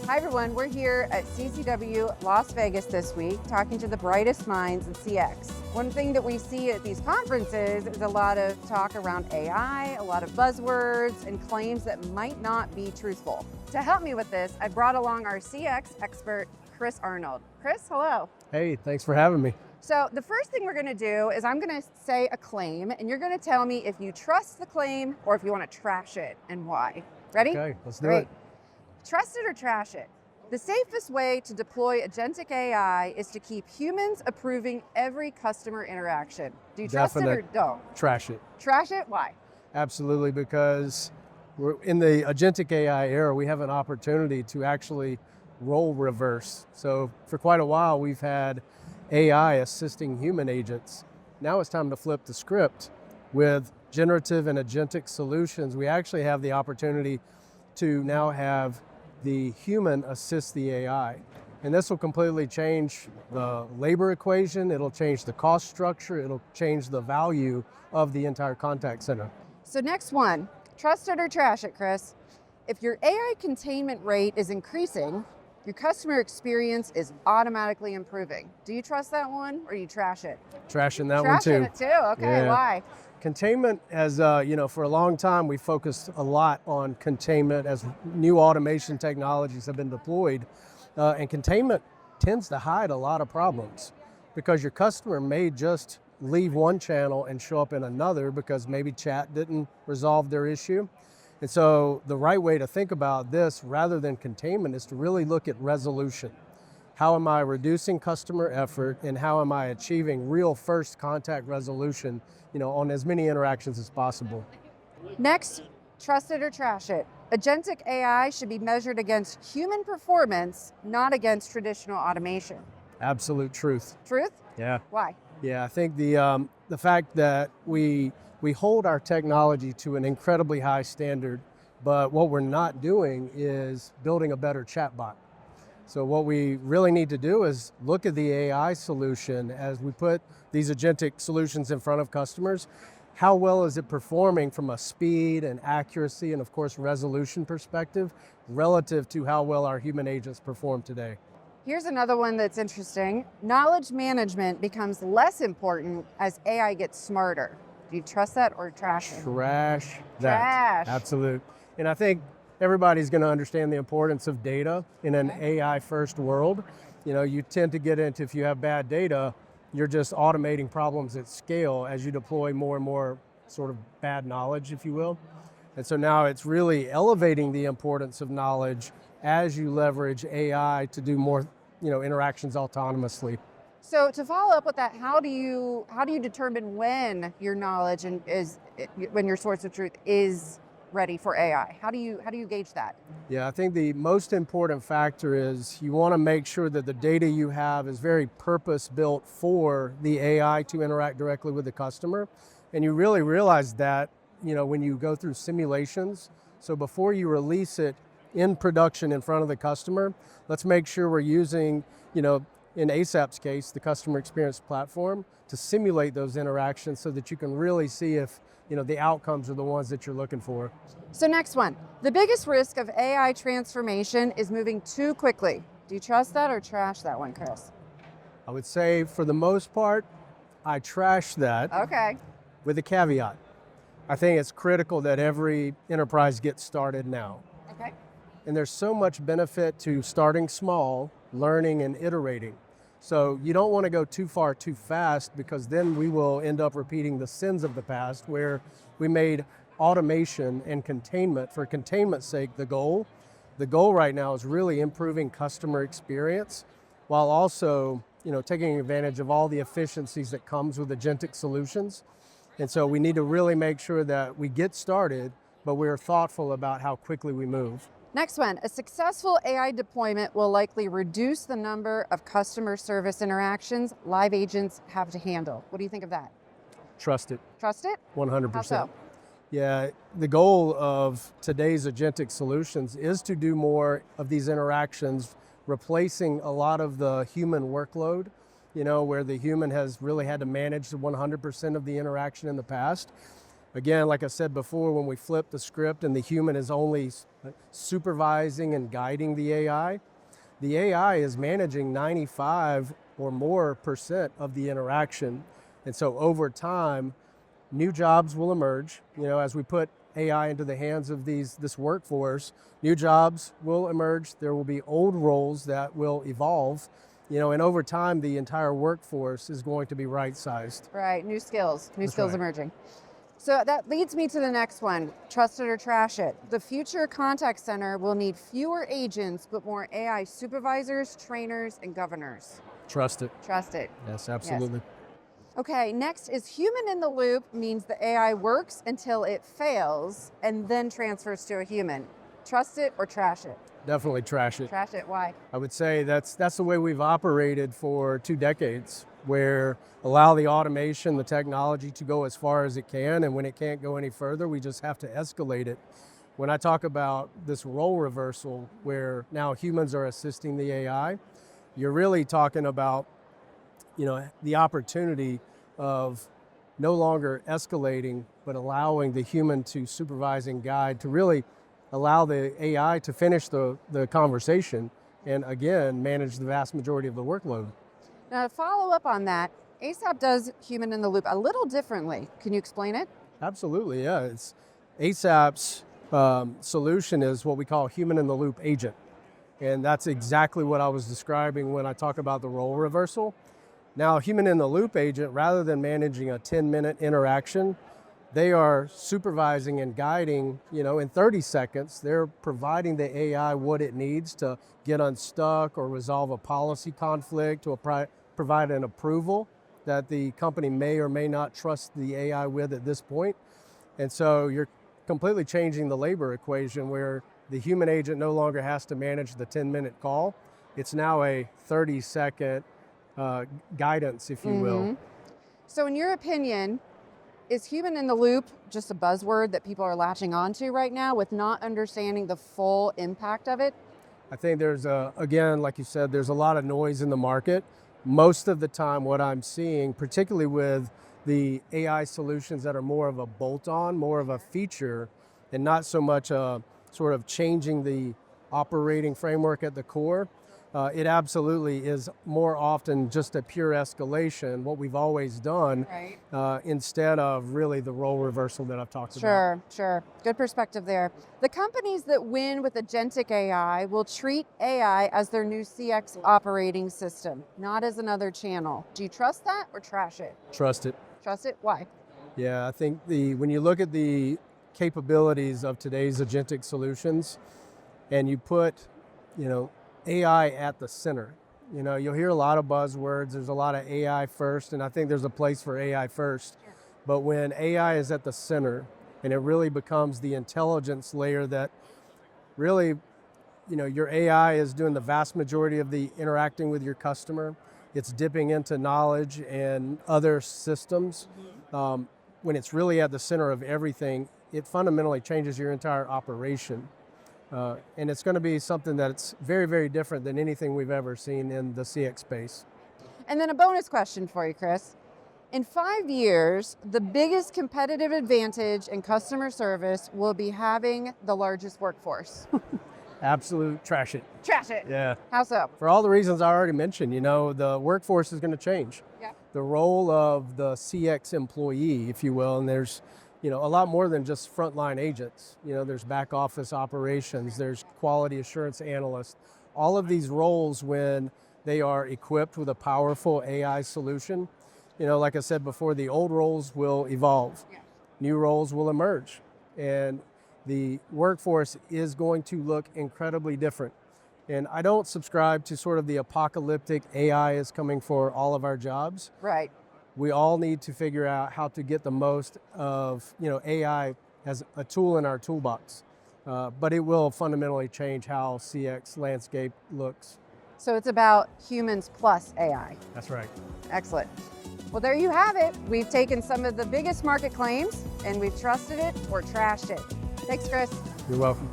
Hi everyone, we're here at CCW Las Vegas this week talking to the brightest minds in CX. One thing that we see at these conferences is a lot of talk around AI, a lot of buzzwords and claims that might not be truthful. To help me with this, I brought along our CX expert, Chris Arnold. Chris, hello. Hey, thanks for having me. So the first thing we're going to do is I'm going to say a claim and you're going to tell me if you trust the claim or if you want to trash it and why. Ready? Okay, let's do it. Trust it or trash it. The safest way to deploy agentic AI is to keep humans approving every customer interaction. Do you trust it or don't? Trash it. Trash it? Why? Absolutely, because we're in the agentic AI era, we have an opportunity to actually role reverse. So for quite a while, we've had AI assisting human agents. Now it's time to flip the script. With generative and agentic solutions, we actually have the opportunity to now have the human assist the AI. And this will completely change the labor equation, it'll change the cost structure, it'll change the value of the entire contact center. So next one, trust it or trash it, Chris. If your AI containment rate is increasing, your customer experience is automatically improving. Do you trust that one or you trash it? Trashing that one too. Trashing it too, okay, yeah. Why? Containment, as for a long time, we focused a lot on containment as new automation technologies have been deployed. And containment tends to hide a lot of problems because your customer may just leave one channel and show up in another because maybe chat didn't resolve their issue. And so the right way to think about this rather than containment is to really look at resolution. How am I reducing customer effort and how am I achieving real first contact resolution, on as many interactions as possible? Next, trust it or trash it. Agentic AI should be measured against human performance, not against traditional automation. Absolute truth. Truth? Yeah. Why? Yeah, I think the fact that we hold our technology to an incredibly high standard, but what we're not doing is building a better chatbot. So what we really need to do is look at the AI solution as we put these agentic solutions in front of customers. How well is it performing from a speed and accuracy and of course resolution perspective relative to how well our human agents perform today? Here's another one that's interesting. Knowledge management becomes less important as AI gets smarter. Do you trust that or trash it? Trash that. Trash. Absolute. And I think everybody's going to understand the importance of data in an AI first world. You tend to get into, if you have bad data, you're just automating problems at scale as you deploy more and more sort of bad knowledge, if you will. And so now it's really elevating the importance of knowledge as you leverage AI to do more, interactions autonomously. So to follow up with that, how do you determine when your knowledge when your source of truth is ready for AI? How do you gauge that? Yeah, I think the most important factor is you want to make sure that the data you have is very purpose-built for the AI to interact directly with the customer. And you really realize that, when you go through simulations. So before you release it in production in front of the customer, let's make sure we're using, in ASAPP's case, the customer experience platform, to simulate those interactions so that you can really see if the outcomes are the ones that you're looking for. So next one, the biggest risk of AI transformation is moving too quickly. Do you trust that or trash that one, Chris? I would say for the most part, I trash that. Okay. With a caveat. I think it's critical that every enterprise gets started now. Okay. And there's so much benefit to starting small, learning and iterating. So you don't want to go too far too fast because then we will end up repeating the sins of the past where we made automation and containment for containment's sake the goal. The goal right now is really improving customer experience while also taking advantage of all the efficiencies that comes with agentic solutions. And so we need to really make sure that we get started, but we're thoughtful about how quickly we move. Next one, a successful AI deployment will likely reduce the number of customer service interactions live agents have to handle. What do you think of that? Trust it. Trust it? 100%. How so? Yeah, the goal of today's agentic solutions is to do more of these interactions, replacing a lot of the human workload, where the human has really had to manage 100% of the interaction in the past. Again, like I said before, when we flip the script and the human is only supervising and guiding the AI is managing 95 or more % of the interaction. And so over time, new jobs will emerge. As we put AI into the hands of this workforce, new jobs will emerge. There will be old roles that will evolve, and over time, the entire workforce is going to be right-sized. Right, new skills That's right. emerging. So that leads me to the next one, trust it or trash it. The future contact center will need fewer agents, but more AI supervisors, trainers, and governors. Trust it. Trust it. Yes, absolutely. Yes. Okay, next is human in the loop means the AI works until it fails and then transfers to a human. Trust it or trash it? Definitely trash it. Trash it, why? I would say that's the way we've operated for 2 decades, where allow the automation, the technology to go as far as it can, and when it can't go any further, we just have to escalate it. When I talk about this role reversal, where now humans are assisting the AI, you're really talking about, the opportunity of no longer escalating, but allowing the human to supervise and guide, to really allow the AI to finish the conversation and, again, manage the vast majority of the workload. Now, to follow up on that, ASAPP does human in the loop a little differently. Can you explain it? Absolutely, yeah. It's ASAP's solution is what we call human in the loop agent. And that's exactly what I was describing when I talk about the role reversal. Now, human in the loop agent, rather than managing a 10-minute interaction, they are supervising and guiding, in 30 seconds. They're providing the AI what it needs to get unstuck or resolve a policy conflict, or provide an approval that the company may or may not trust the AI with at this point. And so you're completely changing the labor equation, where the human agent no longer has to manage the 10-minute call. It's now a 30-second guidance, if you will. So in your opinion, is human in the loop just a buzzword that people are latching onto right now with not understanding the full impact of it? I think there's again, like you said, there's a lot of noise in the market. Most of the time what I'm seeing, particularly with the AI solutions that are more of a bolt-on, more of a feature, and not so much sort of changing the operating framework at the core, it absolutely is more often just a pure escalation, what we've always done, right, instead of really the role reversal that I've talked about. Sure. Good perspective there. The companies that win with agentic AI will treat AI as their new CX operating system, not as another channel. Do you trust that or trash it? Trust it. Trust it? Why? Yeah, I think when you look at the capabilities of today's agentic solutions, and you put, AI at the center. You'll hear a lot of buzzwords. There's a lot of AI first, and I think there's a place for AI first. Sure. But when AI is at the center, and it really becomes the intelligence layer that really, your AI is doing the vast majority of the interacting with your customer. It's dipping into knowledge and other systems. When it's really at the center of everything, it fundamentally changes your entire operation. And it's going to be something that's very, very different than anything we've ever seen in the CX space. And then a bonus question for you, Chris. In 5 years, the biggest competitive advantage in customer service will be having the largest workforce. Absolute trash it. Trash it. Yeah. How so? For all the reasons I already mentioned, the workforce is going to change. Yeah. The role of the CX employee, if you will, and there's a lot more than just frontline agents. There's back office operations, there's quality assurance analysts. All of these roles, when they are equipped with a powerful AI solution, like I said before, the old roles will evolve. Yeah. New roles will emerge. And the workforce is going to look incredibly different. And I don't subscribe to sort of the apocalyptic AI is coming for all of our jobs. Right. We all need to figure out how to get the most of AI as a tool in our toolbox. But it will fundamentally change how CX landscape looks. So it's about humans plus AI. That's right. Excellent. Well, there you have it. We've taken some of the biggest market claims and we've trusted it or trashed it. Thanks, Chris. You're welcome.